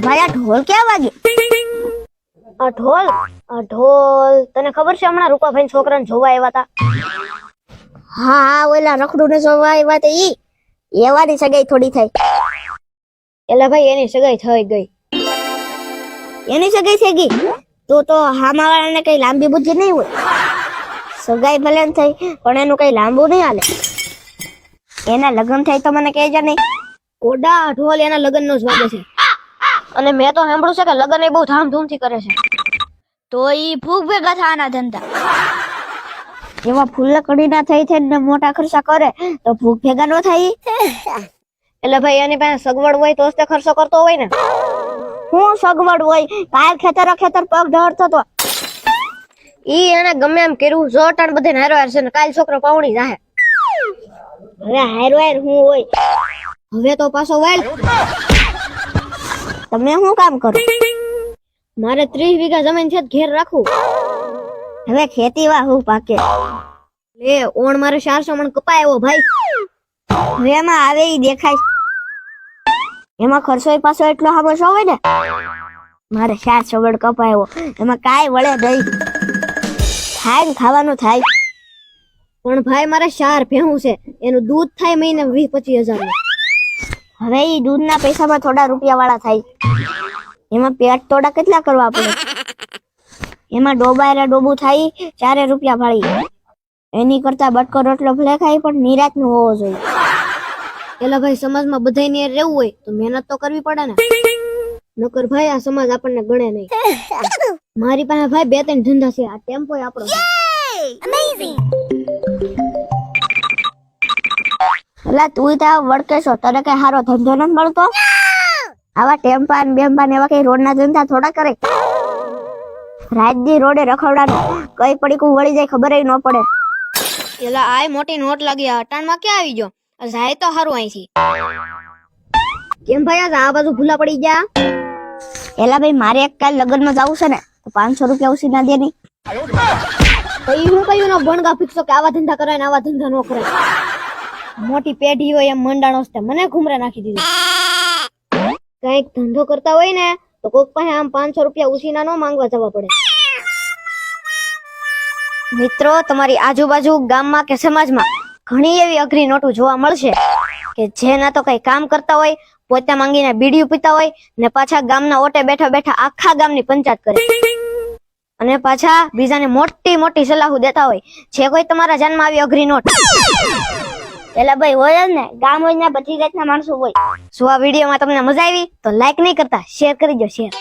ભાઈ આ ઢોલ ક્યાં વાગે? આ ઢોલ તને ખબર છે હમણાં રૂપાભાઈ છોકરાને જોવા આવ્યા હતા? હા હા ઓલા રખડું ને જોવા આવ્યા તો ઈ એવાની સગાઈ થોડી થાય. એટલે ભાઈ એની સગાઈ થઈ ગઈ. એની સગાઈ થઈ ગઈ તો હામાવાળાને કઈ લાંબી બુદ્ધિ નહીં હોય. સગાઈ ભલે ને થઈ પણ એનું કઈ લાંબુ નહીં હાલે. એના લગ્ન થાય તો મને કહેજો નહીં. કોડા ઢોલ એના લગ્ન નો જ વાગે છે. અને મેં તો સાંભળ્યું છે કે લગ્ન એ બહુ ધામધૂમથી કરે છે. તો ઈ ફૂગ ભેગા થવાના ધંધા. એવા ફૂલ કડી ના થઈ ને મોટા ખર્ચા કરે તો ફૂગ ભેગા નો થાય. એટલે ભાઈ એની પાસે સગવડ હોય તો જ તે ખર્ચો કરતો હોય ને. હું સગવડ હોય કાલ ખેતર પગ ઢળતો તો ઈ એને ગમે એમ કર્યું જો ટાણ બધે હારો હાર છે ને કાલ છોકરો પાવણી જાહે. હવે હારો હાર હું હોય. હવે તો પાછો વાળ. તમે શું કામ કરો? મારે 30 વીઘા જમીન છે ઘેર રાખું. હવે ખેતી વાહ હું પાકે લે ઓણ મારે 400 મણ કપાયો ભાઈ. હવે એમાં આવે ઈ દેખાય. એમાં ખર્ચો પાછો એટલો હાબો હોય ને. મારે 400 મણ કપાયો એમાં કાંઈ વળે નહીં. થાય ને ખાવાનું થાય. પણ ભાઈ મારે 4 ભેહું છે એનું દૂધ થાય મહિને 20-25 હજાર. હવે ઈ દૂધના પૈસામાં થોડા રૂપિયા વાળા થાય. એમાં પેટ તોડા કેટલા કરવા પડે. એમાં ડોબાયરા ડોબું થાય 4 રૂપિયા ભાળી. એની કરતા બટકો રોટલો ભલે ખાય પણ નિરાત નું હોવો જોઈએ. એટલે ભાઈ સમાજમાં બધાયને રહેવું હોય તો મહેનત તો કરવી પડે ને. નકર ભાઈ આ સમાજ આપણને ગણે નહીં. મારી પાસે ભાઈ 2-3 ધંધા છે. આ ટેમ્પો આપણો. એટલે તું ત્યાં વળકે છો તને કઈ સારો ધંધો નથી મળતો? આવા ટેમ્પા ને બેમ્પા ને એવા કઈ રોડ ના ધંધા થોડા કરે. રાજદી રોડે રખડવાનું કઈ પડીકું વળી જાય ખબર ન પડે. એટલે આય મોટી નોટ લાગી અટાણમાં ક્યાં આવી ગયો? જાય તો સારું અહીંથી. કેમ ભાઈ આ બાજુ ભૂલા પડી ગયા? એલા ભાઈ મારે એક કાલ લગ્નમાં જવું છે ને તો 500 રૂપિયા ઉછી ના દે નહીં. હું કયું નો ભણગા ફિક્સો કે આવા ધંધા કરાય ને આવા ધંધા નો કરાય. મોટી પેઢી હોય એમ મંડાણો છે મને ઘુમરે નાખી દીધું. કઈક ધંધો કરતા હોય ને તો કોક પાસે આમ 500 રૂપિયા ઉછીના નો માંગવા જવા પડે. મિત્રો તમારી આજુબાજુ ગામમાં કે સમાજમાં ઘણી એવી અઘરી નોટો જોવા મળશે કે જેના તો કઈ કામ કરતા હોય પોતે માંગીને બીડીયું પીતા હોય ને પાછા ગામના ઓટે બેઠા બેઠા આખા ગામની પંચાયત કરે અને પાછા બીજાને મોટી મોટી સલાહો દેતા હોય. છે કોઈ તમારા જાનમાં આવી અઘરી નોટ? એલા ભાઈ હોય જ ને. ગામ હોય ને બધી જાતના માણસો હોય. જો આ વિડીયોમાં તમને મજા આવી તો લાઈક નહીં કરતા શેર કરી દો. શેર